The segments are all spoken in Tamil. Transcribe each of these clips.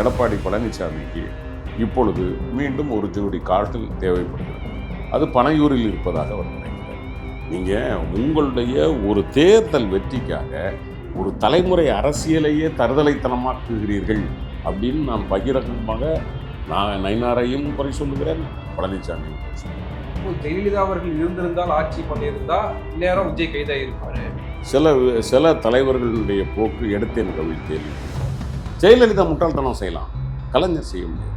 எடப்பாடி பழனிசாமிக்கு இப்பொழுது மீண்டும் ஒரு ஜோடி கால்கள் தேவைப்படுகிறது. அது பனையூரில் இருப்பதாக அவர் நினைக்கிறார். நீங்கள் உங்களுடைய ஒரு தேர்தல் வெற்றிக்காக ஒரு தலைமுறை அரசியலையே தருதலைத்தனமாக்குகிறீர்கள் அப்படின்னு நான் பகிரங்கமாக நயினாரையும் குறை சொல்லுகிறேன், பழனிசாமியும் குறை சொல்லுகிறேன். ஜெயலலிதா அவர்கள் இருந்திருந்தால் ஆட்சி பண்ணியிருந்தா இந்நேரம் விஜய் கைதாக இருப்பாரு. சில தலைவர்களுடைய போக்கு எடுத்தேன் கவிழ்த்தேன். ஜெயலலிதா முட்டாள்தனம் செய்யலாம், கலைஞர் செய்ய முடியாது.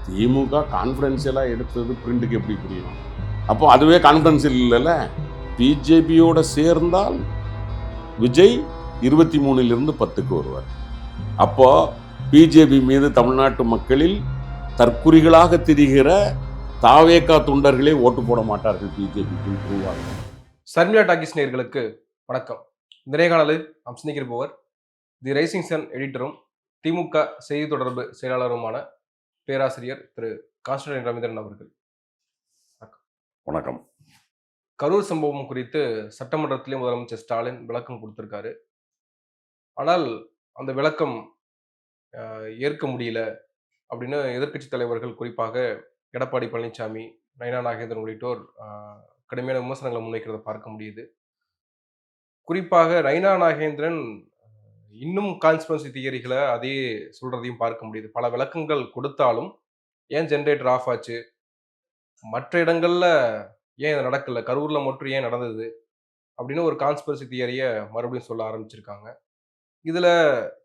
திமுக கான்ஃபிடென்ஷியலாக எடுத்தது பிரிண்ட்டுக்கு எப்படி புரியும்? அப்போ அதுவே கான்ஃபிடென்ஷியல் இல்லைல்ல. பிஜேபியோட சேர்ந்தால் விஜய் 23 10க்கு வருவார். அப்போ பிஜேபி மீது தமிழ்நாட்டு மக்களில் தற்குறிகளாக திரிகிற தாவேகா தொண்டர்களே ஓட்டு போட மாட்டார்கள் பிஜேபிக்கு உருவாக. சர்மிளா டாக்கிஸ் நேயர்களுக்கு வணக்கம். இந்த நேர்காணலில் நாம் சிந்திக்கிறவர் தி ரைசிங் சன் எடிட்டரும் திமுக செய்தி தொடர்பு செயலாளருமான பேராசிரியர் திரு கான்ஸ்டன்டைன் ரவீந்திரன் அவர்கள். வணக்கம். கரூர் சம்பவம் குறித்து சட்டமன்றத்திலே முதலமைச்சர் ஸ்டாலின் விளக்கம் கொடுத்திருக்காரு. ஆனால் அந்த விளக்கம் ஏற்க முடியல அப்படின்னு எதிர்க்கட்சி தலைவர்கள், குறிப்பாக எடப்பாடி பழனிசாமி, நயினா நாகேந்திரன் உள்ளிட்டோர் கடுமையான விமர்சனங்களை முன்வைக்கிறத பார்க்க முடியுது. குறிப்பாக நயினா நாகேந்திரன் இன்னும் கான்ஸ்பிரசி தியரிகளை அதே சொல்றதையும் பார்க்க முடியுது. பல விளக்கங்கள் கொடுத்தாலும் ஏன் ஜென்ரேட்டர் ஆஃப் ஆச்சு, மற்ற இடங்கள்ல ஏன் இது நடக்கல, கரூர்ல மட்டும் ஏன் நடந்தது அப்படின்னு ஒரு கான்ஸ்பிரசி தியரியை மறுபடியும் சொல்ல ஆரம்பிச்சிருக்காங்க. இதுல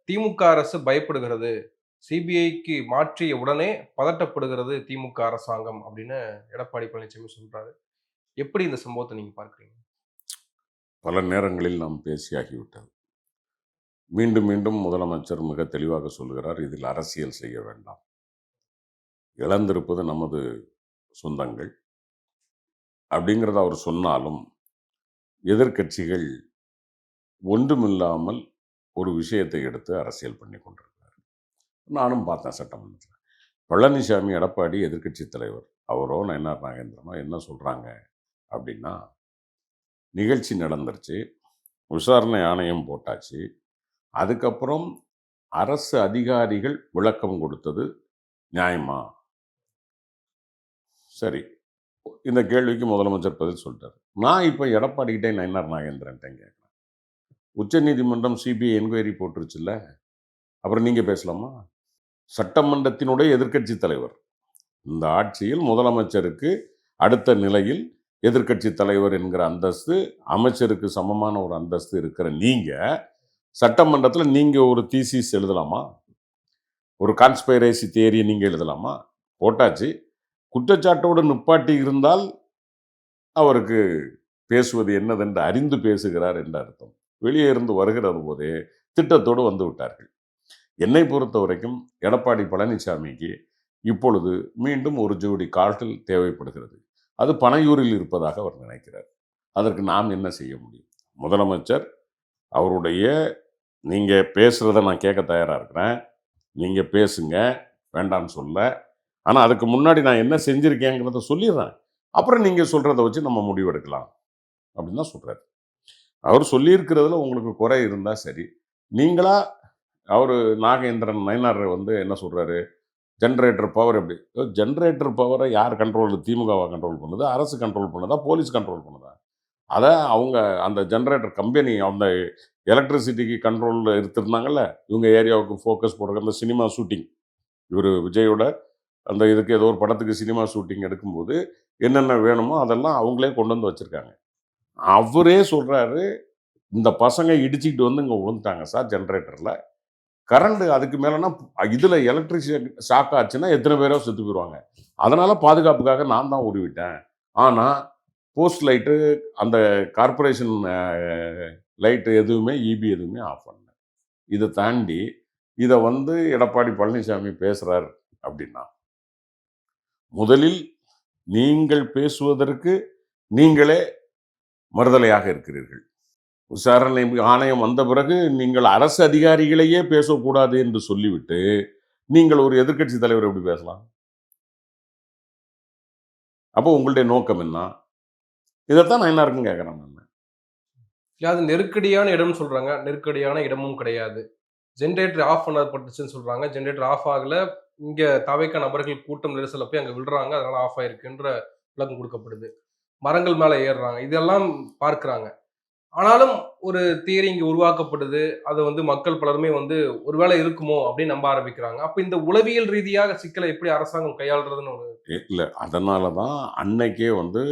திமுக அரசு பயப்படுகிறது, சிபிஐக்கு மாற்றிய உடனே பதட்டப்படுகிறது திமுக அரசாங்கம் அப்படின்னு எடப்பாடி பழனிசாமி சொல்றாரு. எப்படி இந்த சம்பவத்தை நீங்க பார்க்குறீங்க? பல நேரங்களில் நாம் பேசியாகிவிட்டது. மீண்டும் மீண்டும் முதலமைச்சர் மிக தெளிவாக சொல்கிறார், இதில் அரசியல் செய்ய வேண்டாம். இழந்திருப்பது நமது சொந்தங்கள் அப்படிங்கிறத அவர் சொன்னாலும் எதிர்க்கட்சிகள் ஒன்றுமில்லாமல் ஒரு விஷயத்தை எடுத்து அரசியல் பண்ணி கொண்டிருக்கிறார். நானும் பார்த்தேன் சட்டமன்றத்தில். பழனிசாமி, எடப்பாடி எதிர்க்கட்சி தலைவர், அவரோ நயினா நாகேந்திரனோ என்ன சொல்கிறாங்க அப்படின்னா, நிகழ்ச்சி நடந்துருச்சு, விசாரணை ஆணையம் போட்டாச்சு, அதுக்கப்புறம் அரசு அதிகாரிகள் விளக்கம் கொடுத்தது நியாயமா? சரி, இந்த கேள்விக்கு முதலமைச்சர் பதில் சொல்லிட்டார். நான் இப்போ எடப்பாடிக்கிட்டே நயினா நாகேந்திரன்ட்ட கேட்குறேன், உச்சநீதிமன்றம் சிபிஐ என்கொயரி போட்டுருச்சுல்ல, அப்புறம் நீங்கள் பேசலாமா? சட்டமன்றத்தினுடைய எதிர்க்கட்சி தலைவர், இந்த ஆட்சியில் முதலமைச்சருக்கு அடுத்த நிலையில் எதிர்க்கட்சி தலைவர் என்கிற அந்தஸ்து, அமைச்சருக்கு சமமான ஒரு அந்தஸ்து இருக்கிற நீங்கள் சட்டமன்றத்தில் நீங்கள் ஒரு தீசிஸ் எழுதலாமா? ஒரு கான்ஸ்பைரசி தியரியை நீங்கள் எழுதலாமா? போட்டாச்சு. குற்றச்சாட்டோடு நிப்பாட்டி இருந்தால் அவருக்கு பேசுவது என்னதென்று அறிந்து பேசுகிறார் என்ற அர்த்தம். வெளியே இருந்து வருகிறது போதே திட்டத்தோடு வந்து விட்டார்கள். என்னை பொறுத்த வரைக்கும் எடப்பாடி பழனிசாமிக்கு இப்பொழுது மீண்டும் ஒரு ஜோடி கால்கள் தேவைப்படுகிறது. அது பனையூரில் இருப்பதாக அவர் நினைக்கிறார். அதற்கு நாம் என்ன செய்ய முடியும்? முதலமைச்சர் அவருடைய, நீங்கள் பேசுகிறத நான் கேட்க தயாராக இருக்கிறேன், நீங்கள் பேசுங்க, வேண்டான்னு சொல்ல. ஆனால் அதுக்கு முன்னாடி நான் என்ன செஞ்சுருக்கேங்கிறத சொல்லிடுறேன், அப்புறம் நீங்கள் சொல்கிறத வச்சு நம்ம முடிவெடுக்கலாம் அப்படின்னு தான் சொல்கிறார். அவர் சொல்லியிருக்கிறதுல உங்களுக்கு குறை இருந்தால் சரி. நீங்களா அவர் நாகேந்திரன் நயினார் என்ன சொல்கிறாரு, ஜென்ரேட்டர் பவர் எப்படி? ஜென்ரேட்டர் பவரை யார் கண்ட்ரோல்? திமுகவை கண்ட்ரோல் பண்ணுது, அரசு கண்ட்ரோல் பண்ணுதா, போலீஸ் கண்ட்ரோல் பண்ணுதா? அதை அவங்க அந்த ஜென்ரேட்டர் கம்பெனி அந்த எலக்ட்ரிசிட்டிக்கு கண்ட்ரோலில் எடுத்துருந்தாங்கல்ல, இவங்க ஏரியாவுக்கு ஃபோக்கஸ் போடுற அந்த சினிமா ஷூட்டிங், இவர் விஜயோட அந்த இதுக்கு ஏதோ ஒரு படத்துக்கு சினிமா ஷூட்டிங் எடுக்கும்போது என்னென்ன வேணுமோ அதெல்லாம் அவங்களே கொண்டு வந்து வச்சுருக்காங்க. அவரே சொல்கிறாரு, இந்த பசங்க இடிச்சிக்கிட்டு வந்து இங்கே விழுந்துட்டாங்க சார் ஜென்ரேட்டரில், கரண்ட் அதுக்கு மேலேனா இதில் எலக்ட்ரிசிட்டி ஷாக் ஆச்சுன்னா எத்தனை பேரோ செத்து போயிடுவாங்க, அதனால் பாதுகாப்புக்காக நான் தான் உருவிட்டேன். ஆனால் போஸ்ட் லைட்டு, அந்த கார்பரேஷன் லைட்டு எதுவுமே, இபி எதுவுமே ஆஃப் பண்ணல. இதை தாண்டி இதை எடப்பாடி பழனிசாமி பேசுகிறார் அப்படின்னா, முதலில் நீங்கள் பேசுவதற்கு நீங்களே மறுதலையாக இருக்கிறீர்கள். விசாரணை ஆணையம் வந்த பிறகு நீங்கள் அரசு அதிகாரிகளையே பேசக்கூடாது என்று சொல்லிவிட்டு நீங்கள் ஒரு எதிர்க்கட்சி தலைவர் எப்படி பேசலாம்? அப்போ உங்களுடைய நோக்கம் என்ன? இதைத்தான் நான் எல்லாருக்கும் கேட்குறேன். அது நெருக்கடியான இடம்னு சொல்றாங்க. நெருக்கடியான இடமும் கிடையாது. ஜெனரேட்டர் ஆஃப் பண்ணப்பட்டுச்சுன்னு சொல்றாங்க. ஜெனரேட்டர் ஆஃப் ஆகல. இங்க தவைக்க நபர்கள் கூட்டம் நெரிசல்ல போய் அங்க விழுறாங்க. அதனால ஆஃப் ஆயிருக்குன்ற விளக்கம் குடுக்கப்படுது. மரங்கள் மேல ஏறுறாங்க. இதெல்லாம் பார்க்கிறாங்க. ஆனாலும் ஒரு தியரி இங்க உருவாக்கப்படுது. அத வந்து மக்கள் பலருமே வந்து ஒருவேளை இருக்குமோ அப்படின்னு நம்ப ஆரம்பிக்கிறாங்க. அப்ப இந்த உளவியல் ரீதியாக சிக்கலை எப்படி அரசாங்கம் கையாள்றதுன்னு ஒரு இல்ல. அதனால தான் அன்னைக்கே வந்து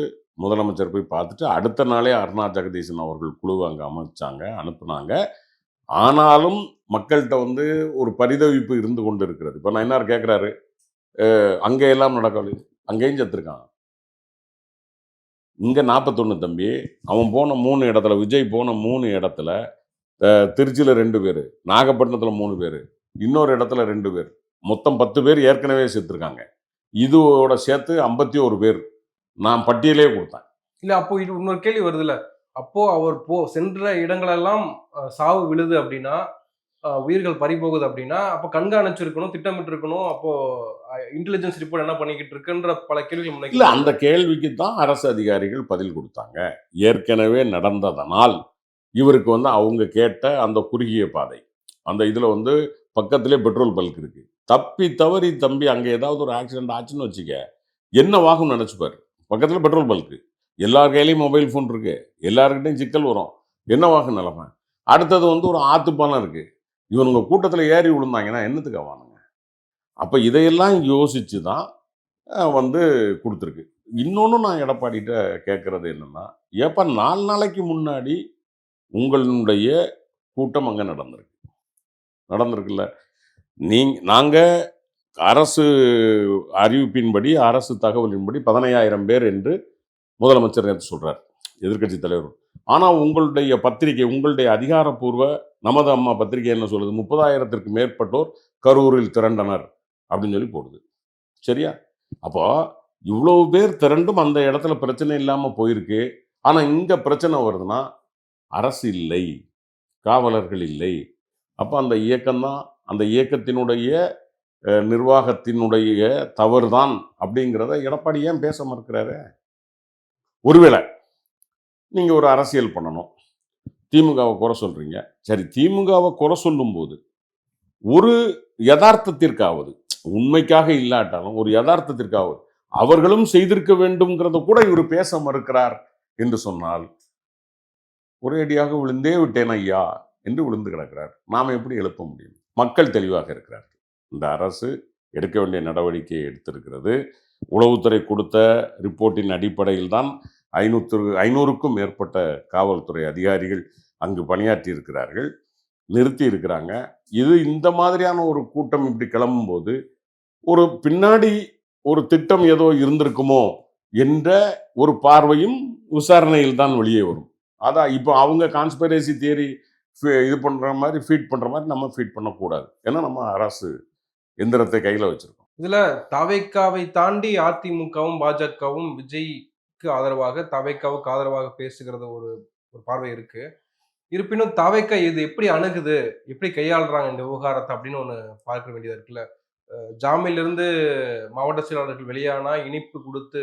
முதலமைச்சர் போய் பார்த்துட்டு, அடுத்த நாளே அருணா ஜெகதீசன் அவர்கள் குழுவ அங்க அமைச்சாங்க, அனுப்புனாங்க. ஆனாலும் மக்கள்ட்ட வந்து ஒரு பரிதவிப்பு இருந்து கொண்டு இருக்கிறது. இப்ப நயினார் கேட்கிறாரு, அங்க எல்லாம் நடக்கவில்லை. அங்கேயும் செத்துருக்கான். இங்க 41 தம்பி. அவன் போன 3 இடத்துல, விஜய் போன 3 இடத்துல, திருச்சியில 2 பேரு, நாகப்பட்டினத்துல 3 பேரு, இன்னொரு இடத்துல 2 பேர். மொத்தம் 10 பேர் ஏற்கனவே செத்துருக்காங்க. இதோட சேர்த்து 51 பேர். நான் பட்டியலே குடுத்தேன். இல்ல அப்போ இது இன்னொரு கேள்வி வருதுல்ல. அப்போ அவர் சென்ற இடங்களெல்லாம் சாவு விழுது அப்படின்னா, உயிர்கள் பறிபோகுது அப்படின்னா, அப்ப கண்காணிச்சிருக்கணும், திட்டமிட்டிருக்கணும். அப்போ இன்டெலிஜென்ஸ் ரிப்போர்ட் என்ன பண்ணிக்கிட்டு இருக்குன்ற பல கேள்விகள் இல்ல அந்த முன்வைக்கப்படுது. கேள்விக்கு தான் அரசு அதிகாரிகள் பதில் குடுத்தாங்க. ஏற்கனவே நடந்ததனால், இவருக்கு வந்து அவங்க கேட்ட அந்த குறுகிய பாதை. அந்த இதுல வந்து பக்கத்திலே பெட்ரோல் பல்க் இருக்கு. தப்பி தவறி தம்பி அங்க ஏதாவது ஒரு ஆக்சிடென்ட் ஆச்சுன்னு வச்சுக்க, என்னவாகும்னு நெனச்சு பாரு. பக்கத்துல பெட்ரோல் பல்க். எல்லார் கையிலயும் மொபைல் ஃபோன் இருக்கு. எல்லார்கிட்டயும் சிக்கல் வரும். என்னவாகும் நிலைமை? அடுத்தது வந்து ஒரு ஆத்து பாலம் இருக்கு. இவனுங்க கூட்டத்துல ஏறி விழுந்தாங்கன்னா என்னத்துக்கு ஆவானுங்க? அப்ப இதையெல்லாம் யோசிச்சு தான் வந்து குடுத்துருக்கு. இன்னொன்னு நான் எடப்பாடிட்ட கேட்கறது என்னன்னா, ஏப்பா 4 நாளைக்கு முன்னாடி உங்களுடைய கூட்டம் அங்க நடந்திருக்கு. நடந்திருக்குல்ல. நாங்க அரசு அறிவிப்பின்படி, அரசு தகவலின்படி 15,000 பேர் என்று முதலமைச்சர் நேத்து சொல்றார். எதிர்க்கட்சி தலைவர். ஆனா உங்களுடைய பத்திரிகை, உங்களுடைய அதிகாரப்பூர்வ நமது அம்மா பத்திரிகை என்ன சொல்லுது? 30,000த்திற்கு மேற்பட்டோர் கரூரில் திரண்டனர் அப்படின்னு சொல்லி போடுது. சரியா? அப்போ இவ்வளவு பேர் திரண்டும் அந்த இடத்துல பிரச்சனை இல்லாம போயிருக்கு. ஆனா இங்க பிரச்சனை வருதுன்னா, அரசு இல்லை, காவலர்கள் இல்லை. அப்ப அந்த இயக்கம் தான் அந்த இயக்கத்தினுடைய நிர்வாகத்தினுடைய தவறுதான் அப்படிங்கிறத எடப்பாடி ஏன் பேச மறுக்கிறாரு? ஒருவேளை நீங்க ஒரு அரசியல் பண்ணணும். திமுகவை குறை சொல்றீங்க. சரி திமுகவை குறை சொல்லும்போது, ஒரு யதார்த்தத்திற்காவது, உண்மைக்காக இல்லாட்டாலும் ஒரு யதார்த்தத்திற்காவது, அவர்களும் செய்திருக்க வேண்டும்ங்கிறத கூட இவர் பேச மறுக்கிறார் என்று சொன்னால், ஒரேடியாக விழுந்தே விட்டேன் ஐயா என்று விழுந்து கிடக்கிறார். நாம எப்படி எழுப்ப முடியும்? மக்கள் தெளிவாக இருக்கிறார்கள். இந்த அரசு எடுக்க வேண்டிய நடவடிக்கையை எடுத்திருக்கிறது. உளவுத்துறை கொடுத்த ரிப்போர்ட்டின் அடிப்படையில் தான் 500க்கும் மேற்பட்ட காவல்துறை அதிகாரிகள் அங்கு பணியாற்றி இருக்கிறார்கள், நிறுத்தி இருக்கிறாங்க. இது இந்த மாதிரியான ஒரு கூட்டம் இப்படி கிளம்பும்போது, ஒரு பின்னாடி ஒரு திட்டம் ஏதோ இருந்திருக்குமோ என்ற ஒரு பார்வையும் விசாரணையில் தான் வெளியே வரும். அதான் இப்போ அவங்க கான்ஸ்பிரசி தியரி இது பண்ற மாதிரி ஃபீட் பண்ற மாதிரி நம்ம ஃபீட் பண்ணக்கூடாது. ஏன்னா நம்ம அரசு எந்திரத்தை கையில வச்சிருக்கோம். இதுல தவைக்காவை தாண்டி அதிமுகவும், பாஜகவும் விஜய்க்கு ஆதரவாக, தவைக்காவுக்கு ஆதரவாக பேசுகிறது ஒரு ஒரு பார்வை இருக்கு. இருப்பினும் தவைக்கா இது எப்படி அணுகுது? எப்படி கையாளுறாங்க இந்த விவகாரத்த அப்படின்னு ஒண்ணு பார்க்க வேண்டியதா இருக்குல்ல. ஜாமீன்ல மாவட்ட செயலாளர்கள் வெளியானா இனிப்பு குடுத்து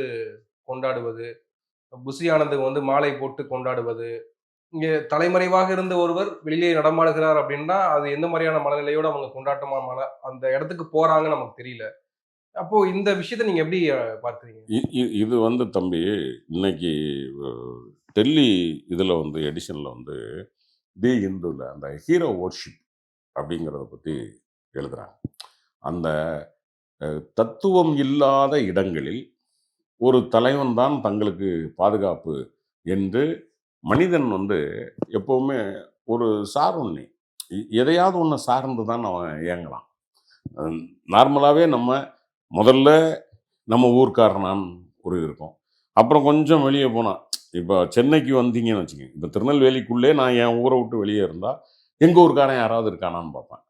கொண்டாடுவது, புசி ஆனந்துக்கு வந்து மாலை போட்டு கொண்டாடுவது, இங்க தலைமறைவாக இருந்த ஒருவர் வெளியே நடமாடுகிறார் அப்படின்னா, அது எந்த மாரியான மனநிலையோட அவங்க கொண்டாட்டமா அந்த இடத்துக்கு போறாங்கன்னு நமக்கு தெரியல. அப்போ இந்த விஷயத்த நீங்க எப்படி பார்க்கிறீங்க? இது வந்து தம்பி இன்னைக்கு டெல்லி இதுல வந்து எடிஷன்ல வந்து தி இந்துல அந்த ஹீரோ வொர்ஷிப் அப்படிங்கிறத பத்தி எழுதுறாங்க. அந்த தத்துவம் இல்லாத இடங்களில் ஒரு தலைவன் தான் தங்களுக்கு பாதுகாப்பு என்று மனிதன் வந்து எப்பவுமே ஒரு சார்புண்ணி எதையாவது ஒன்று சார்ந்து தான் அவன் இயங்கலாம். நார்மலாகவே நம்ம முதல்ல நம்ம ஊர்க்காரனான்னு ஒரு இருக்கும். அப்புறம் கொஞ்சம் வெளியே போனால் இப்போ சென்னைக்கு வந்தீங்கன்னு வச்சுக்கோங்க. இப்போ திருநெல்வேலிக்குள்ளே நான் என் ஊரை விட்டு வெளியே இருந்தால் எங்கள் ஊர்க்காரன் யாராவது இருக்கானான்னு பார்ப்பேன்.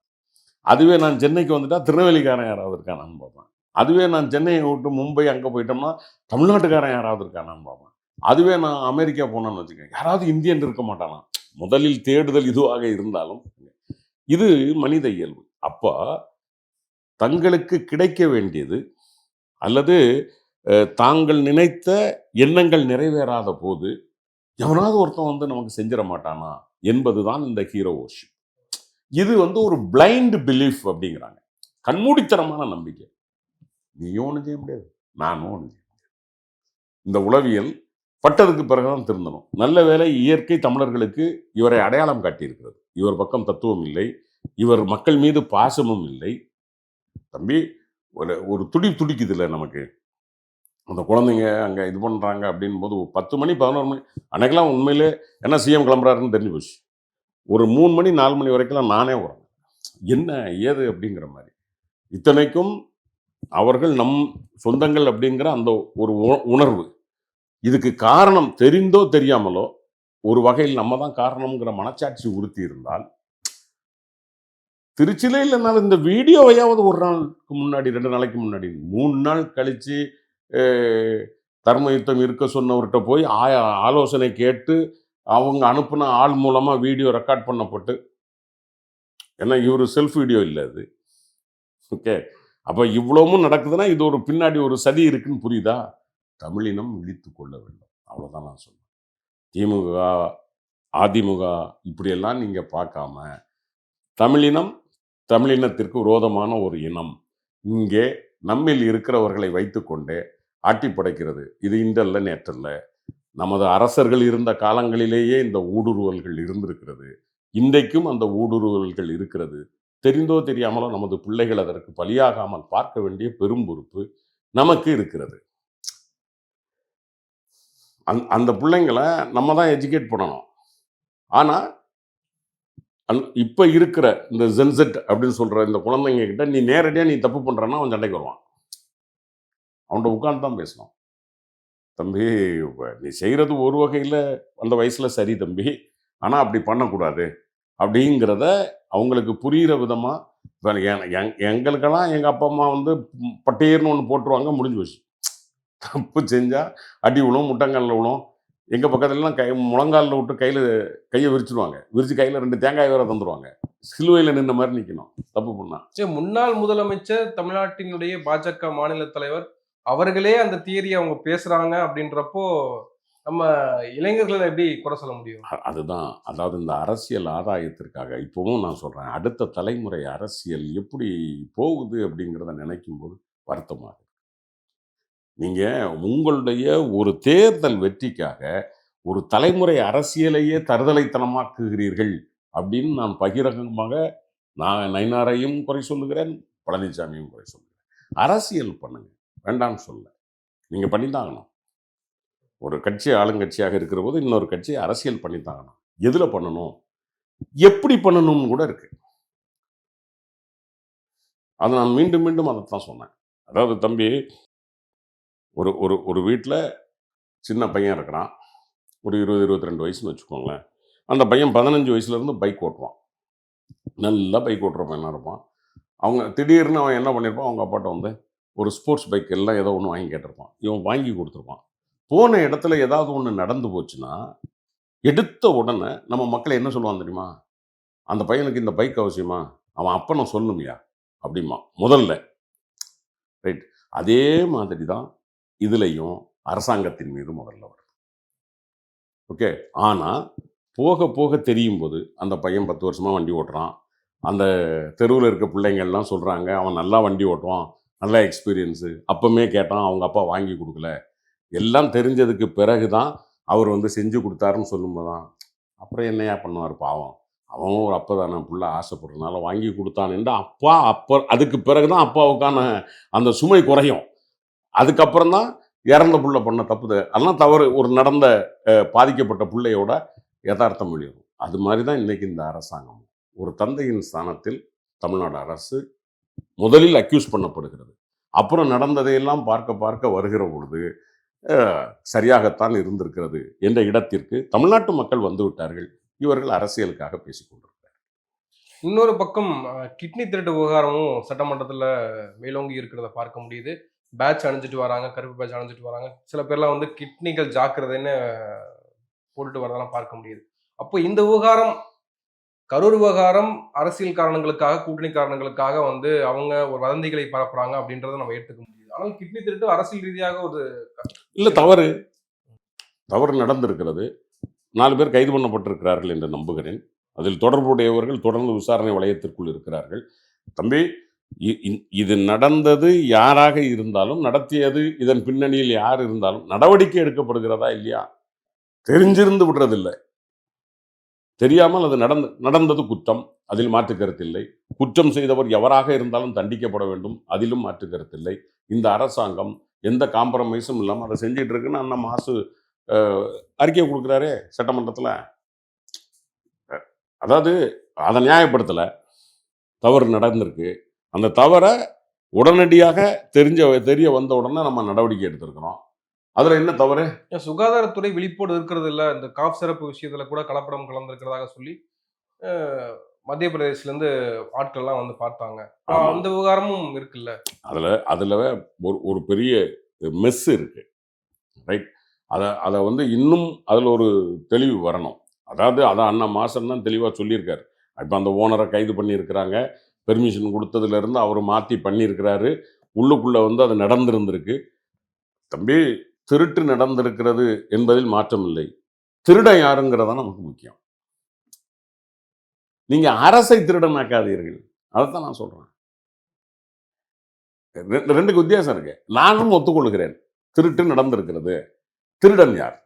அதுவே நான் சென்னைக்கு வந்துட்டா திருநெல்வேலிக்காரன் யாராவது இருக்கானான்னு பார்ப்பேன். அதுவே நான் சென்னையை விட்டு மும்பை அங்கே போயிட்டோம்னா தமிழ்நாட்டுக்காரன் யாராவது இருக்கானான்னு பார்ப்பேன். அதுவே நான் அமெரிக்கா போனேன்னு வச்சுக்கோங்க, யாராவது இந்தியன் இருக்க மாட்டானா. முதலில் தேடுதல் இதுவாக இருந்தாலும் இது மனித இயல்பு. அப்போ தங்களுக்கு கிடைக்க வேண்டியது அல்லது தாங்கள் நினைத்த எண்ணங்கள் நிறைவேறாத போது எவனாவது ஒருத்தன் வந்து நமக்கு செஞ்சிட மாட்டானா என்பதுதான் இந்த ஹீரோ வொர்ஷிப். இது வந்து ஒரு பிளைண்ட் பிலீஃப் அப்படிங்கிறாங்க. கண்மூடித்தனமான நம்பிக்கை. நீயும் ஒன்றும் செய்ய முடியாது, நானும் ஒன்றும் செய்ய முடியாது. இந்த உளவியல் பட்டதுக்கு பிறகுதான் திருந்தணும். நல்ல வேளை இயற்கை தமிழர்களுக்கு இவரை அடையாளம் காட்டியிருக்கிறது. இவர் பக்கம் தத்துவம் இல்லை, இவர் மக்கள் மீது பாசமும் இல்லை. தம்பி, ஒரு ஒரு துடிக்குது இல்லை நமக்கு, அந்த குழந்தைங்க அங்கே இது பண்ணுறாங்க அப்படின் போது 10 மணி 11 மணி அன்னைக்கெல்லாம் உண்மையிலே என்ன சிஎம் கிளம்புறாருன்னு தெரிஞ்சு போச்சு. ஒரு 3 மணி 4 மணி வரைக்கும்லாம் நானே வரேன், என்ன ஏது அப்படிங்கிற மாதிரி. இத்தனைக்கும் அவர்கள் நம் சொந்தங்கள் அப்படிங்கிற அந்த ஒரு உணர்வு. இதுக்கு காரணம் தெரிந்தோ தெரியாமலோ ஒரு வகையில் நம்ம தான் காரணம்ங்கிற மனச்சாட்சி உறுத்தி இருந்தால், திருச்சியிலே இல்லைனாலும் இந்த வீடியோவையாவது ஒரு நாளுக்கு முன்னாடி 2 நாளைக்கு முன்னாடி 3 நாள் கழிச்சு தர்ம யுத்தம் இருக்க சொன்னவர்கிட்ட போய் ஆலோசனை கேட்டு அவங்க அனுப்புன ஆள் மூலமா வீடியோ ரெக்கார்ட் பண்ணப்பட்டு, ஏன்னா இவர் செல்ஃப் வீடியோ இல்லை அது. ஓகே, அப்போ இவ்வளவும் நடக்குதுன்னா இது ஒரு பின்னாடி ஒரு சதி இருக்குன்னு புரியுதா? தமிழினம் விழித்து கொள்ள வேண்டும், அவ்வளோதான் நான் சொல்லுவேன். திமுக, அதிமுக இப்படியெல்லாம் நீங்கள் பார்க்காம, தமிழினத்திற்கு விரோதமான ஒரு இனம் இங்கே நம்மில் இருக்கிறவர்களை வைத்துக்கொண்டே ஆட்டி படைக்கிறது. இது இன்றல்ல நேற்றல்ல, நமது அரசர்கள் இருந்த காலங்களிலேயே இந்த ஊடுருவல்கள் இருந்திருக்கிறது. இன்றைக்கும் அந்த ஊடுருவல்கள் இருக்கிறது. தெரிந்தோ தெரியாமலோ நமது பிள்ளைகள் அதற்கு பலியாகாமல் பார்க்க வேண்டிய பெரும் பொறுப்பு நமக்கு இருக்கிறது. அந்த பிள்ளைங்களை நம்ம தான் எஜுகேட் பண்ணணும். ஆனால் இப்போ இருக்கிற இந்த ஜென்செட் அப்படின்னு சொல்கிற இந்த குழந்தைங்க கிட்ட நீ நேரடியாக நீ தப்பு பண்ணுறன்னா அவன் சண்டைக்கு வருவான். அவன்கிட்ட உட்காந்து தான் பேசணும். தம்பி, நீ செய்கிறது ஒரு வகையில் அந்த வயசில் சரி தம்பி, ஆனால் அப்படி பண்ணக்கூடாது அப்படிங்கிறத அவங்களுக்கு புரிகிற விதமாக. இப்போ எங்களுக்கெல்லாம் எங்கள் அப்பா அம்மா வந்து பட்டேர்னு ஒன்று போட்டுருவாங்க, முடிஞ்சு போச்சு. தப்பு செஞ்சால் அடி விழும், முட்டங்காலில் விழும். எங்கள் பக்கத்துலலாம் முழங்காலில் விட்டு கையை விரிச்சிடுவாங்க, விரித்து கையில் 2 தேங்காய் வேற தந்துடுவாங்க. சிலுவையில் நின்ற மாதிரி நிற்கணும் தப்பு பண்ணா. முன்னாள் முதலமைச்சர், தமிழ்நாட்டினுடைய பாஜக மாநில தலைவர் அவர்களே அந்த தியரியை அவங்க பேசுறாங்க அப்படின்றப்போ நம்ம இளைஞர்களை எப்படி குறை சொல்ல முடியும்? அதுதான், அதாவது இந்த அரசியல் ஆதாயத்திற்காக இப்பவும் நான் சொல்றேன், அடுத்த தலைமுறை அரசியல் எப்படி போகுது அப்படிங்கிறத நினைக்கும் போது வருத்தமாக. நீங்க உங்களுடைய ஒரு தேர்தல் வெற்றிக்காக ஒரு தலைமுறை அரசியலையே தருதலைத்தனமாக்குகிறீர்கள் அப்படின்னு நான் பகிரங்கமாக நயினாரையும் குறை சொல்லுகிறேன், பழனிசாமியும் குறை சொல்லுகிறேன். அரசியல் பண்ணுங்க, வேண்டாம்னு சொல்ல, நீங்க பண்ணித்தாகணும். ஒரு கட்சி ஆளுங்கட்சியாக இருக்கிற போது இன்னொரு கட்சி அரசியல் பண்ணித்தாகணும். எதுல பண்ணணும், எப்படி பண்ணணும்னு கூட இருக்கு. அதை நான் மீண்டும் மீண்டும் அதைத்தான் சொன்னேன். அதாவது தம்பி, ஒரு ஒரு ஒரு வீட்டில் சின்ன பையன் இருக்கிறான், ஒரு 20-22 வயசுன்னு வச்சுக்கோங்களேன். அந்த பையன் 15 வயசுலேருந்து பைக் ஓட்டுவான். நல்லா பைக் ஓட்டுற பையனாக இருப்பான். அவங்க திடீர்னு அவன் என்ன பண்ணியிருப்பான், அவங்க அப்பாட்ட வந்து ஒரு ஸ்போர்ட்ஸ் பைக் எல்லாம் ஏதோ ஒன்று வாங்கி கேட்டிருப்பான். இவன் வாங்கி கொடுத்துருப்பான். போன இடத்துல ஏதாவது ஒன்று நடந்து போச்சுன்னா எடுத்த உடனே நம்ம மக்களை என்ன சொல்லுவான் தெரியுமா? அந்த பையனுக்கு இந்த பைக் அவசியமா, அவன் அப்பனை சொல்லணுமியா அப்படிமா முதல்ல. ரைட், அதே மாதிரி தான் இதுலையும் அரசாங்கத்தின் மீது முதல்ல வரும். ஓகே, ஆனால் போக போக தெரியும் போது அந்த பையன் 10 வருஷமாக வண்டி ஓட்டுறான், அந்த தெருவில் இருக்க பிள்ளைங்கள்லாம் சொல்கிறாங்க அவன் நல்லா வண்டி ஓட்டுவான், நல்ல எக்ஸ்பீரியன்ஸு, அப்பவுமே கேட்டான் அவங்க அப்பா வாங்கி கொடுக்கல, எல்லாம் தெரிஞ்சதுக்கு பிறகு தான் அவர் வந்து செஞ்சு கொடுத்தாருன்னு சொல்லும்போது தான் அப்புறம் என்னையா பண்ணுவார் பாவம், அவனும் ஒரு அப்போ தானே புள்ள ஆசைப்படுறதுனால வாங்கி கொடுத்தான்னு அப்போ அதுக்கு பிறகு தான் அப்பாவுக்கான அந்த சுமை குறையும். அதுக்கப்புறம் தான் இறந்த புள்ள பண்ண தப்புது அதெல்லாம் தவறு ஒரு நடந்த பாதிக்கப்பட்ட பிள்ளையோட யதார்த்தம் வெளியிடும். அது மாதிரி தான் இன்றைக்கி இந்த அரசாங்கம். ஒரு தந்தையின் ஸ்தானத்தில் தமிழ்நாடு அரசு முதலில் அக்யூஸ் பண்ணப்படுகிறது. அப்புறம் நடந்ததையெல்லாம் பார்க்க பார்க்க வருகிற பொழுது சரியாகத்தான் இருந்திருக்கிறது என்ற இடத்திற்கு தமிழ்நாட்டு மக்கள் வந்து விட்டார்கள். இவர்கள் அரசியலுக்காக பேசிக்கொண்டிருக்கிறார். இன்னொரு பக்கம் கிட்னி திருட்டு விவகாரமும் சட்டமன்றத்தில் மேலோங்கி இருக்கிறத பார்க்க முடியுது. பேட்ச் அணிஞ்சிட்டு வராங்க, கருப்பு பேட்ச் அணிஞ்சிட்டு வராங்க. சில பேர்லாம் வந்து கிட்னிகள் ஜாக்கிரதைன்னு போட்டுட்டு வரதெல்லாம் பார்க்க முடியுது. அப்போ இந்த விவகாரம், கரூர் விவகாரம் அரசியல் காரணங்களுக்காக, கூட்டணி காரணங்களுக்காக வந்து அவங்க ஒரு வதந்திகளை பரப்புறாங்க அப்படின்றத நம்ம ஏற்றுக்க முடியுது. ஆனால் கிட்னி திருட்டு அரசியல் ரீதியாக ஒரு இல்லை, தவறு நடந்திருக்கிறது. 4 பேர் கைது பண்ணப்பட்டிருக்கிறார்கள் என்று நம்புகிறேன். அதில் தொடர்புடையவர்கள் தொடர்ந்து விசாரணை வளையத்திற்குள் இருக்கிறார்கள். தம்பி, இது நடந்தது யாராக இருந்தாலும், நடத்தியது இதன் பின்னணியில் யார் இருந்தாலும் நடவடிக்கை எடுக்கப்படுகிறதா இல்லையா? தெரிஞ்சிருந்து விடுறதில்ல. தெரியாமல் அது நடந்தது குற்றம். அதில் மாற்று கருத்தில்லை. குற்றம் செய்தவர் எவராக இருந்தாலும் தண்டிக்கப்பட வேண்டும். அதிலும் மாற்று கருத்தில்லை. இந்த அரசாங்கம் எந்த காம்ப்ரமைஸும் இல்லாமல் அதை செஞ்சுட்டு இருக்குன்னு அண்ணன் மாசு அறிக்கை கொடுக்குறாரு சட்டமன்றத்தில். அதாவது அதை நியாயப்படுத்தலை. தவறு நடந்திருக்கு. அந்த தவறை உடனடியாக தெரிய வந்த உடனே நம்ம நடவடிக்கை எடுத்திருக்கிறோம். அதில் என்ன தவறு? சுகாதாரத்துறை விழிப்போடு இருக்கிறது இல்ல. இந்த காஃப் சிறப்பு விஷயத்துல கூட கலப்படம் கலந்திருக்கிறதாக சொல்லி மத்திய பிரதேசலேருந்து ஆட்கள்லாம் வந்து பார்த்தாங்க. அந்த விவகாரமும் இருக்குல்ல. அதில் ஒரு பெரிய மெஸ் இருக்கு. ரைட். அதை வந்து இன்னும் அதில் ஒரு தெளிவு வரணும். அதாவது அதை அண்ணன் மாசன் தான் தெளிவாக சொல்லியிருக்காரு. இப்போ அந்த ஓனரை கைது பண்ணியிருக்கிறாங்க. பெர்மிஷன் கொடுத்ததுலேருந்து அவர் மாற்றி பண்ணியிருக்கிறாரு. உள்ளுக்குள்ளே வந்து அது நடந்திருந்திருக்கு. தம்பி, திருட்டு நடந்திருக்கிறது என்பதில் மாற்றம் இல்லை. திருடன் யாருங்கிறதான் நமக்கு முக்கியம். நீங்க அரசை திருடனாக்காதீர்கள். அதைத்தான் நான் சொல்றேன். ரெண்டுக்கு வித்தியாசம் இருக்கு. நானும் ஒத்துக்கொள்கிறேன், திருட்டு நடந்திருக்கிறது. திருடன் யார்?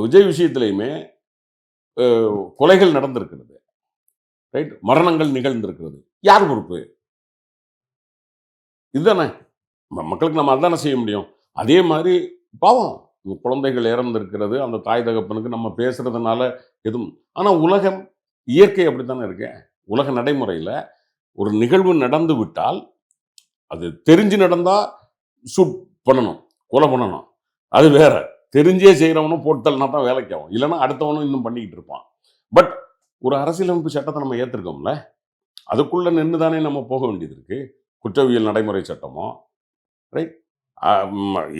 விஜய் விஷயத்திலையுமே கொலைகள் நடந்திருக்கிறது. ரைட். மரணங்கள் நிகழ்ந்திருக்கிறது. யார் பொறுப்பு? இதுதானே மக்களுக்கு நம்ம அதானே செய்ய முடியும். அதே மாதிரி பாவம் குழந்தைகள் இறந்திருக்கிறது. அந்த தாய் தகப்பனுக்கு நம்ம பேசுறதுனால எதுவும். ஆனால் உலகம் இயற்கை அப்படித்தானே இருக்கு. உலக நடைமுறையில் ஒரு நிகழ்வு நடந்து விட்டால் அது தெரிஞ்சு நடந்தா ஷூட் பண்ணணும், கொலை பண்ணணும். அது வேற. தெரிஞ்சே செய்கிறவனும் போட்டல்னா தான் வேலைக்கு ஆகும். இல்லைன்னா அடுத்தவனும் இன்னும் பண்ணிக்கிட்டு இருப்பான். பட் ஒரு அரசியலமைப்பு சட்டத்தை நம்ம ஏற்றிருக்கோம்ல, அதுக்குள்ள நின்று தானே நம்ம போக வேண்டியது இருக்கு. குற்றவியல் நடைமுறை சட்டமோ ரைட்.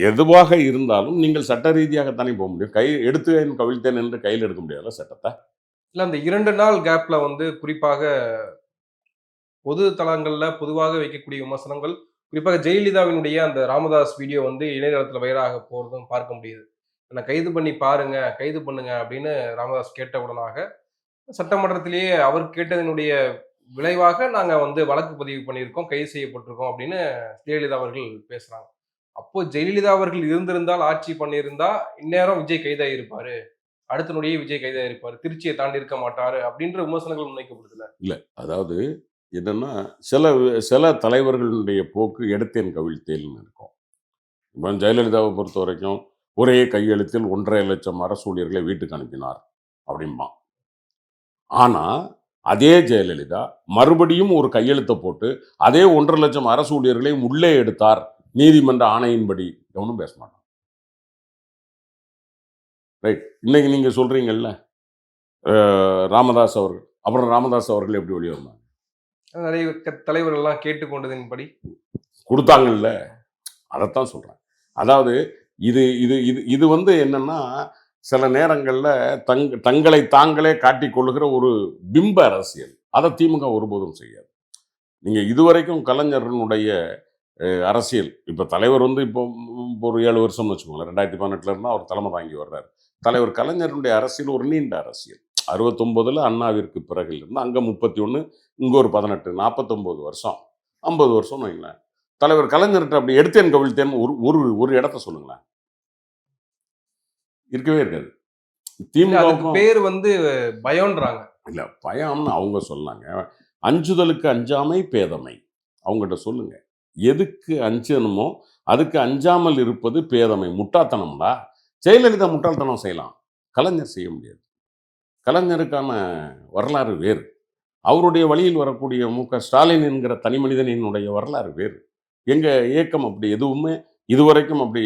எதுவாக இருந்தாலும் நீங்கள் சட்ட ரீதியாகத்தானே போக முடியும். கை எடுத்து கவிழ்த்தேன் என்று கையில் எடுக்க முடியாதுல்ல சட்டத்தை. இல்லை, அந்த 2 நாள் கேப்ல வந்து குறிப்பாக பொது தளங்கள்ல பொதுவாக வைக்கக்கூடிய விமர்சனங்கள், குறிப்பாக ஜெயலலிதாவினுடைய அந்த ராமதாஸ் வீடியோ வந்து இணையதளத்தில் வைராக போறதும் பார்க்க முடியுது. என்னை கைது பண்ணி பாருங்க, கைது பண்ணுங்க அப்படின்னு ராமதாஸ் கேட்டவுடனாக சட்டமன்றத்திலேயே அவர் கேட்டதனுடைய விளைவாக நாங்க வந்து வழக்கு பதிவு பண்ணியிருக்கோம், கைது செய்யப்பட்டிருக்கோம் அப்படின்னு ஜெயலலிதா அவர்கள் பேசுறாங்க. அப்போ ஜெயலலிதா அவர்கள் இருந்திருந்தால், ஆட்சி பண்ணியிருந்தா இந்நேரம் விஜய் கைதாகி இருப்பாரு, அடுத்த நொடியே விஜய் கைதாகி இருப்பாரு, திருச்சியை தாண்டி இருக்க மாட்டாரு அப்படின்ற விமர்சனங்கள் முன்வைக்கப்படுதுல. இல்ல, அதாவது என்னன்னா சில தலைவர்களுடைய போக்கு எடுத்தேன் கவிழ்த்தேன்னு இருக்கும். இப்போ ஜெயலலிதாவை பொறுத்த வரைக்கும் ஒரே கையெழுத்தில் 1.5 லட்சம் அரசு ஊழியர்களை வீட்டுக்கு அனுப்பினார் அப்படிம்பான். ஆனா அதே ஜெயலலிதா மறுபடியும் ஒரு கையெழுத்தை போட்டு அதே 1.5 லட்சம் அரசு ஊழியர்களையும் உள்ளே எடுத்தார் நீதிமன்ற ஆணையின்படி. எவனும் பேச மாட்டான். ரைட். இன்னைக்கு நீங்க சொல்றீங்கல்ல ராமதாஸ் அவர்கள், அப்புறம் ராமதாஸ் அவர்கள் எப்படி வெளியே வந்தாங்க? நிறைய தலைவர்கள்லாம் கேட்டுக்கொண்டதின்படி கொடுத்தாங்கல்ல. அதைத்தான் சொல்றேன். அதாவது இது இது இது இது வந்து என்னன்னா, சில நேரங்களில் தங்களை தாங்களே காட்டிக்கொள்ளுகிற ஒரு பிம்ப அரசியல். அதை திமுக ஒருபோதும் செய்யாது. நீங்க இதுவரைக்கும் கலைஞரனுடைய அரசியல், இப்போ தலைவர் வந்து இப்போ ஒரு 7 வருஷம்னு வச்சுக்கோங்களேன். 2018 இருந்தால் அவர் தலைமை தாங்கி வர்றாரு. தலைவர் கலைஞருடைய அரசியல் ஒரு நீண்ட அரசியல். 69 அண்ணாவிற்கு பிறகு இருந்து அங்கே 31, இங்கே ஒரு 18, 49 வருஷம், 50 வருஷம்னு வைங்களேன். தலைவர் கலைஞர்கிட்ட அப்படி எடுத்தேன் கவிழ்த்தேன் ஒரு இடத்த சொல்லுங்களேன். இருக்கவே இருக்காது. திமுக பேர் வந்து பயம்ன்றாங்க. இல்ல, பயம்னு அவங்க சொன்னாங்க. அஞ்சுதலுக்கு அஞ்சாமை பேதமை. அவங்ககிட்ட சொல்லுங்க. எதுக்கு அஞ்சணுமோ அதுக்கு அஞ்சாமல் இருப்பது பேதமை, முட்டாள்தனம்டா. ஜெயலலிதா முட்டாள்தனம் செய்யலாம், கலைஞர் செய்ய முடியாது. கலைஞருக்கான வரலாறு வேறு. அவருடைய வழியில் வரக்கூடிய மு.க.ஸ்டாலின் என்கிற தனி மனிதனினுடைய வரலாறு வேறு. எங்க இயக்கம் அப்படி எதுவுமே இதுவரைக்கும் அப்படி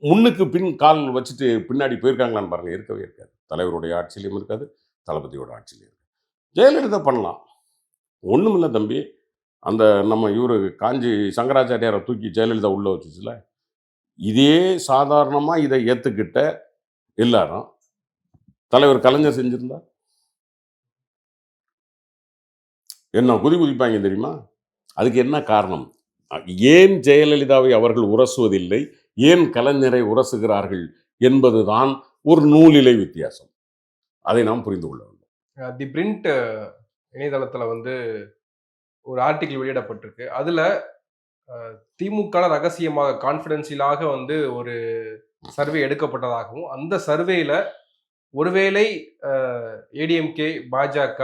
முன்னுக்கு பின் கால் வச்சுட்டு பின்னாடி போயிருக்காங்களான்னு பாருங்க. இருக்கவே இருக்காது. தலைவருடைய ஆட்சியிலையும் இருக்காது, தளபதியோட ஆட்சியிலையும் இருக்காது. ஜெயலலிதா பண்ணலாம். ஒண்ணுமில்லை தம்பி. அந்த நம்ம இவரு காஞ்சி சங்கராச்சாரியாரை தூக்கி ஜெயலலிதா உள்ள வச்சுச்சுல, இதே சாதாரணமா இதை ஏத்துக்கிட்ட எல்லாரும் தலைவர் கலைஞர் செஞ்சிருந்தா என்ன குதிப்பாங்க தெரியுமா? அதுக்கு என்ன காரணம்? ஏன் ஜெயலலிதாவை அவர்கள் உரசுவதில்லை, ஏன் கலைஞரை உரசுகிறார்கள் என்பதுதான் ஒரு நூலிலை வித்தியாசம். அதை நாம் புரிந்து கொள்ள வேண்டும். தி பிரிண்ட் இணையதளத்துல வந்து ஒரு ஆர்டிகிள் வெளியிடப்பட்டிருக்கு. அதுல திமுக ரகசியமாக கான்ஃபிடென்ஷியலாக வந்து ஒரு சர்வே எடுக்கப்பட்டதாகவும், அந்த சர்வேல ஒருவேளை ஏடிஎம்கே, பாஜக,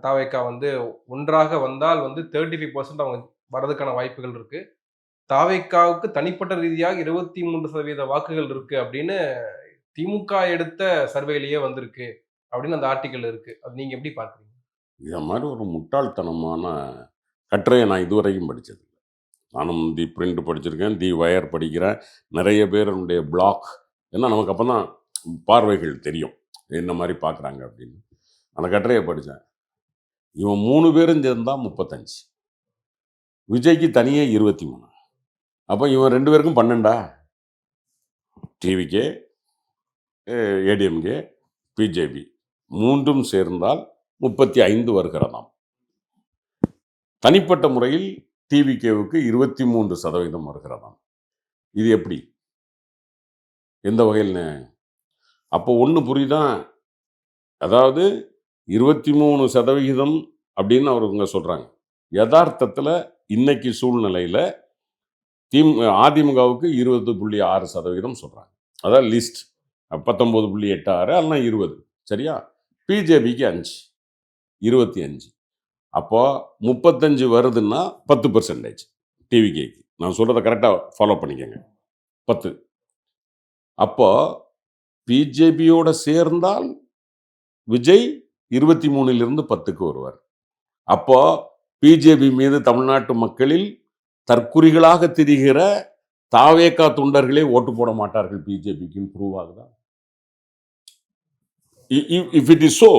தாவேகா வந்து ஒன்றாக வந்தால் வந்து 35% அவங்க வரதுக்கான வாய்ப்புகள் இருக்கு. தாவேகாவுக்கு தனிப்பட்ட ரீதியாக 23% வாக்குகள் இருக்கு அப்படின்னு திமுக எடுத்த சர்வேலயே வந்திருக்கு அப்படின்னு அந்த ஆர்டிகிள் இருக்கு. அது நீங்க எப்படி பார்க்குறீங்க? இத மாதிரி ஒரு முட்டாள்தனமான கட்டுரையை நான் இதுவரையும் படிச்சதில்ல. நானும் தி பிரிண்ட் படிச்சிருக்கேன், தி வயர் படிக்கிறேன். நிறைய பேருடைய பிளாக், ஏன்னா நமக்கு அப்போ தான் பார்வைகள் தெரியும் என்ன மாதிரி பார்க்குறாங்க அப்படின்னு. அந்த கட்டுரையை படித்தேன். இவன் 3 பேரும் சேர்ந்தா 35, விஜய்க்கு தனியே 23. அப்போ இவன் 2 பேருக்கும் 12. டிவிகே, ஏடிஎம்கே, பிஜேபி மூன்றும் சேர்ந்தால் 35 வருகிறதாம். தனிப்பட்ட முறையில் டிவிகேவுக்கு 23% வருகிறதாம். இது எப்படி, எந்த வகையில்? அப்போ ஒன்று புரியுதா? அதாவது 23% அப்படின்னு அவருங்க சொல்றாங்க. யதார்த்தத்தில் இன்னைக்கு சூழ்நிலையில் அதிமுகவுக்கு 20.6% சொல்றாங்க. அதாவது லிஸ்ட் 19.86 அல்லனா 20, சரியா? பிஜேபிக்கு 5, 25. அப்போ 35 வருதுன்னா 10% டிவிகேக்கு. நான் சொல்றதை கரெக்டாக ஃபாலோ பண்ணிக்கங்க. 10. அப்போ பிஜேபியோட சேர்ந்தால் விஜய் 23லிருந்து 10க்கு வருவார். அப்போ பிஜேபி மீது தமிழ்நாட்டு மக்களில் தற்குறிகளாக திரிகிற தாவேகா தொண்டர்களே ஓட்டு போட மாட்டார்கள் பிஜேபிக்கு. ப்ரூவ் ஆகுதா? இஃப் இட் இஸ் சோ,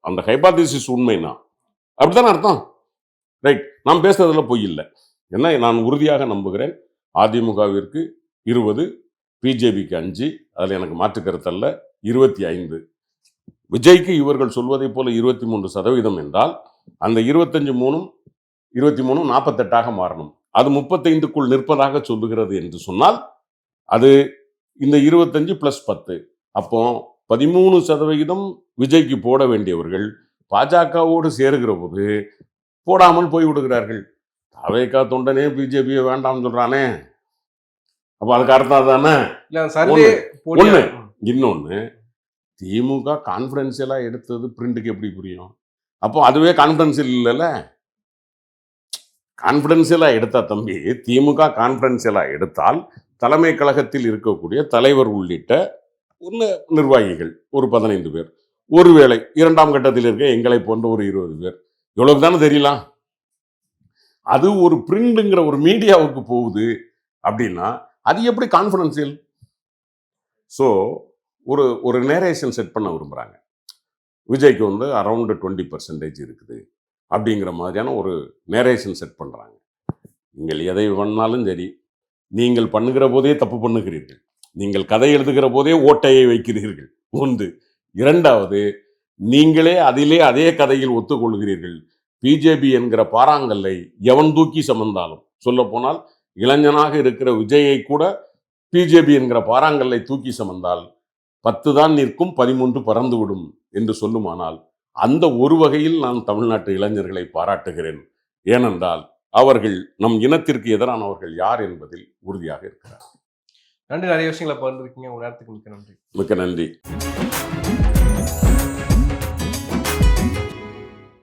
அந்த ஹைபாதிசிஸ் உண்மைனா அப்படித்தானே அர்த்தம், ரைட்? நான் பேசுறதுல பொய் இல்லை. என்ன, நான் உறுதியாக நம்புகிறேன். அதிமுகவிற்கு 20, பிஜேபிக்கு 5, அதில் எனக்கு மாற்று கருத்தல்ல. 25. விஜய்க்கு இவர்கள் சொல்வதை போல 23% என்றால் அந்த 25 23 48 மாறணும். அது 35க்குள் நிற்பதாக சொல்லுகிறது என்று சொன்னால் அது இந்த 25 + 10, அப்போ 13% விஜய்க்கு போட வேண்டியவர்கள் பாஜகவோடு சேருகிற போது போடாமல் போய் விடுகிறார்கள். தாவேகா தொண்டனே பிஜேபியை வேண்டாம்னு சொல்றானே, அப்போ அதுக்கு அர்த்தம் தானே. ஒண்ணு. இன்னொன்னு, திமுக கான்ஃபிடென்ஷியலா எடுத்தது பிரிண்ட்டுக்கு எப்படி புரியும்? அப்போ அதுவே கான்ஃபிடென்ஷியல் இல்லைல்ல. கான்ஃபிடென்ஷியலா எடுத்தா தம்பி, திமுக கான்ஃபிடென்ஷியலா எடுத்தால் தலைமை கழகத்தில் இருக்கக்கூடிய தலைவர் உள்ளிட்ட நிர்வாகிகள் ஒரு 15 பேர், ஒருவேளை 2ஆம் கட்டத்தில் இருக்க எங்களை போன்ற ஒரு 20 பேர், எவ்வளவு தானே தெரியலாம். அது ஒரு பிரிண்ட்ங்கிற ஒரு மீடியாவுக்கு போகுது அப்படின்னா அது எப்படி கான்ஃபிடென்ஷியல்? ஸோ ஒரு நேரேஷன் செட் பண்ண விரும்புகிறாங்க. விஜய்க்கு வந்து அரௌண்ட் 20% இருக்குது அப்படிங்கிற மாதிரியான ஒரு நேரேஷன் செட் பண்ணுறாங்க. நீங்கள் எதை பண்ணாலும் சரி, நீங்கள் பண்ணுகிற போதே தப்பு பண்ணுகிறீர்கள். நீங்கள் கதை எழுதுகிற போதே ஓட்டையை வைக்கிறீர்கள். 1. 2வது, நீங்களே அதே கதையில் ஒத்துக்கொள்கிறீர்கள். பிஜேபி என்கிற பாறாங்கல்லை எவன் தூக்கி சுமந்தாலும், சொல்ல போனால் இளைஞனாக இருக்கிற விஜயை கூட பிஜேபி என்கிற பாறாங்கல்லை தூக்கி சுமந்தால் 10 தான் நிற்கும், 13 பறந்துவிடும் என்று சொல்லுமானால் அந்த ஒரு வகையில் நான் தமிழ்நாட்டு இளைஞர்களை பாராட்டுகிறேன். ஏனென்றால் அவர்கள் நம் இனத்திற்கு எதிரானவர்கள் யார் என்பதில் உறுதியாக இருக்கிறார். நன்றி. நிறைய விஷயங்களை பகிர்ந்துருக்கீங்க. உங்க நேரத்துக்கு மிக்க நன்றி. மிக்க நன்றி.